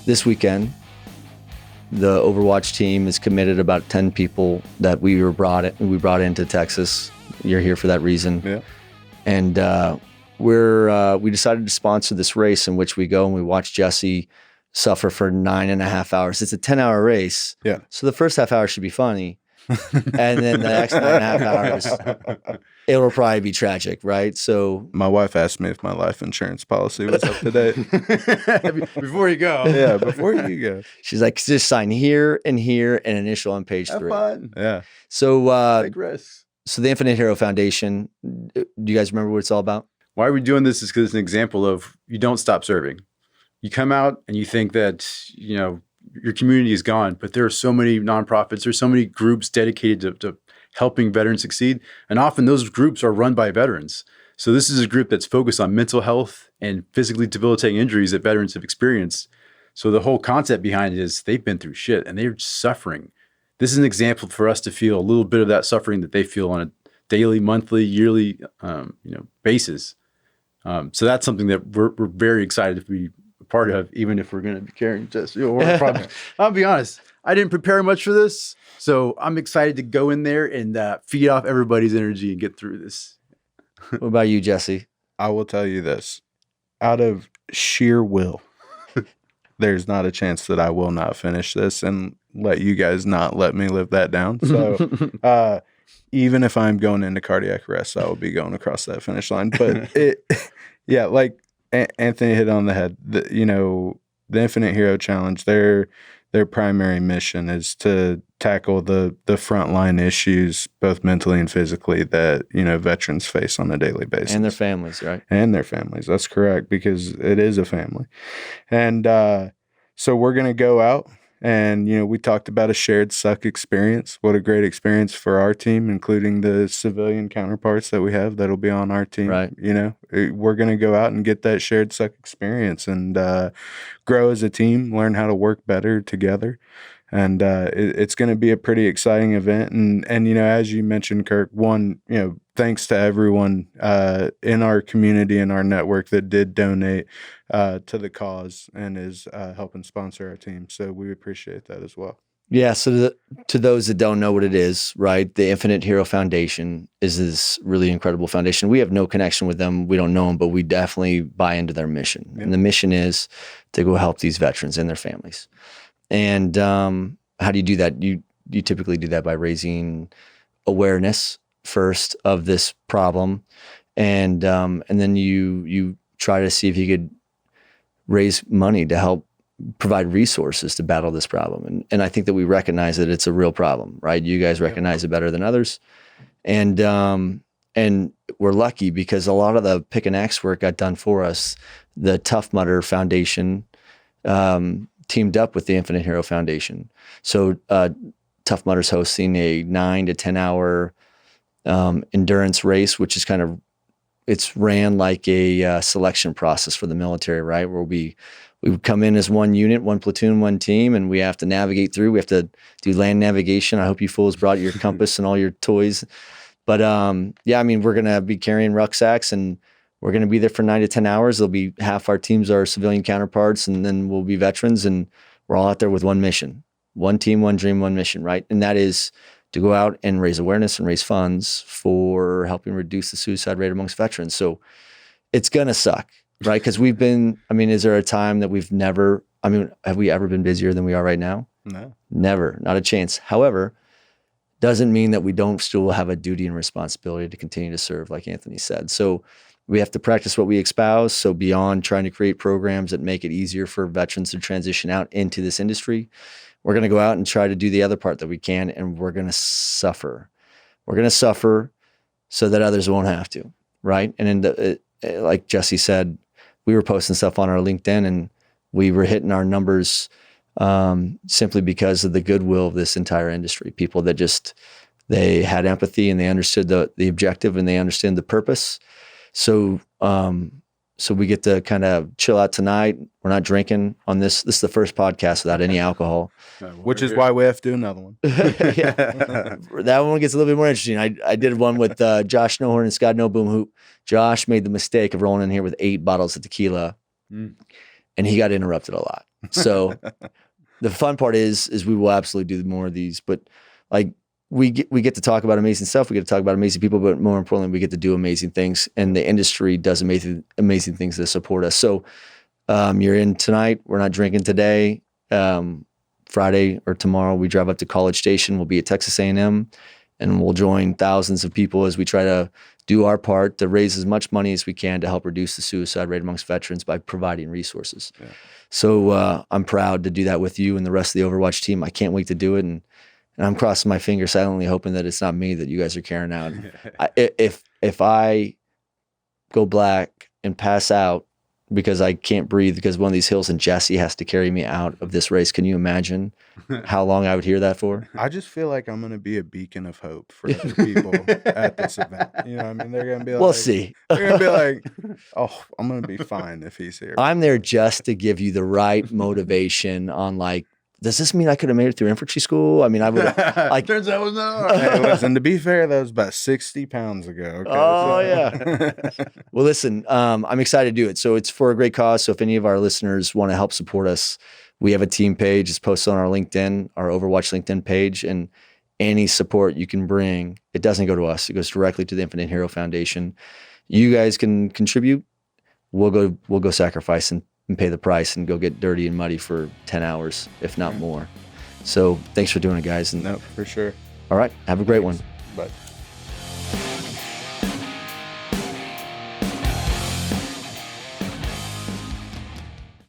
This weekend, the Overwatch team is committed about 10 people that we brought into Texas. You're here for that reason. Yeah. And we decided to sponsor this race in which we go and we watch Jesse suffer for 9.5 hours. It's a 10-hour race. Yeah. So the first half hour should be funny. And then the next 9.5 hours, it'll probably be tragic, right? So My wife asked me if my life insurance policy was up to date. Before you go. Yeah, before you go. she's like, just sign here and initial on page 3. Fun. Yeah. So, Take risks. so the Infinite Hero Foundation, do you guys remember what it's all about? Why we're doing this is because it's an example of you don't stop serving. You come out and you think that, your community is gone, but there are so many nonprofits, there's so many groups dedicated to helping veterans succeed. And often those groups are run by veterans. So this is a group that's focused on mental health and physically debilitating injuries that veterans have experienced. So the whole concept behind it is they've been through shit and they're suffering. This is an example for us to feel a little bit of that suffering that they feel on a daily, monthly, yearly, basis. So that's something that we're very excited to be a part of, even if we're going to be carrying just, I'll be honest, I didn't prepare much for this. So I'm excited to go in there and feed off everybody's energy and get through this. What about you, Jesse? I will tell you this. Out of sheer will, there's not a chance that I will not finish this and let you guys not let me live that down. So even if I'm going into cardiac arrest, I will be going across that finish line. But like Anthony hit on the head. The Infinite Hero Challenge, their primary mission is to tackle the frontline issues, both mentally and physically, that veterans face on a daily basis, And their families, right? And their families. That's correct, because it is a family. And so we're going to go out and, we talked about a shared suck experience. What a great experience for our team, including the civilian counterparts that we have that'll be on our team. Right. We're going to go out and get that shared suck experience and grow as a team, learn how to work better together. And it's going to be a pretty exciting event. And as you mentioned, Kirk, thanks to everyone in our community and our network that did donate to the cause and is helping sponsor our team. So we appreciate that as well. Yeah. So to those that don't know what it is, right, the Infinite Hero Foundation is this really incredible foundation. We have no connection with them. We don't know them, but we definitely buy into their mission. Yeah. And the mission is to go help these veterans and their families. And how do you do that? You typically do that by raising awareness first of this problem, and then you try to see if you could raise money to help provide resources to battle this problem. And I think that we recognize that it's a real problem, right? You guys recognize it better than others, and we're lucky because a lot of the pick and axe work got done for us. The Tough Mudder Foundation teamed up with the Infinite Hero Foundation. So Tough Mudder's hosting a 9 to 10 hour endurance race, which is it's ran like a selection process for the military, right? Where we would come in as one unit, one platoon, one team, and we have to navigate through. We have to do land navigation. I hope you fools brought your compass and all your toys. But we're going to be carrying rucksacks and we're going to be there for 9 to 10 hours. There'll be half our teams are civilian counterparts, and then we'll be veterans, and we're all out there with one mission, one team, one dream, one mission, right? And that is to go out and raise awareness and raise funds for helping reduce the suicide rate amongst veterans. So it's going to suck, right? Because is there a time that have we ever been busier than we are right now? No. Never, not a chance. However, doesn't mean that we don't still have a duty and responsibility to continue to serve, like Anthony said. So we have to practice what we espouse. So beyond trying to create programs that make it easier for veterans to transition out into this industry, we're going to go out and try to do the other part that we can, and we're going to suffer. We're going to suffer so that others won't have to, right? And like Jesse said, we were posting stuff on our LinkedIn, and we were hitting our numbers simply because of the goodwill of this entire industry. People that they had empathy and they understood the objective and they understood the purpose. So So we get to kind of chill out tonight. We're not drinking on this. This is the first podcast without any alcohol. Which is why we have to do another one. Yeah. That one gets a little bit more interesting. I did one with Josh Snowhorn and Scott No Boom Hoop. Josh made the mistake of rolling in here with 8 bottles of tequila, and he got interrupted a lot. So the fun part is we will absolutely do more of these. But like we get to talk about amazing stuff. We get to talk about amazing people, but more importantly, we get to do amazing things. And the industry does amazing things to support us. So you're in tonight. We're not drinking today. Friday or tomorrow, we drive up to College Station. We'll be at Texas A&M, and we'll join thousands of people as we try to do our part to raise as much money as we can to help reduce the suicide rate amongst veterans by providing resources. Yeah. So I'm proud to do that with you and the rest of the Overwatch team. I can't wait to do it, and I'm crossing my fingers silently, hoping that it's not me that you guys are carrying out. If I go black and pass out because I can't breathe because one of these hills and Jesse has to carry me out of this race, can you imagine how long I would hear that for? I just feel like I'm going to be a beacon of hope for other people at this event. You know what I mean? They're going to be like, we'll see. They're going to be like, oh, I'm going to be fine if he's here. I'm there just to give you the right motivation on like, does this mean I could have made it through infantry school? I mean, I would like. Turns out it was not. Hey, listen, to be fair, that was about 60 pounds ago. Okay? Oh, yeah. Well, listen, I'm excited to do it. So it's for a great cause. So if any of our listeners want to help support us, we have a team page. It's posted on our LinkedIn, our Overwatch LinkedIn page. And any support you can bring, it doesn't go to us. It goes directly to the Infinite Hero Foundation. You guys can contribute. We'll go sacrifice and pay the price and go get dirty and muddy for 10 hours, if not more. So thanks for doing it, guys. And no, for sure. All right. Have a great one. Bye.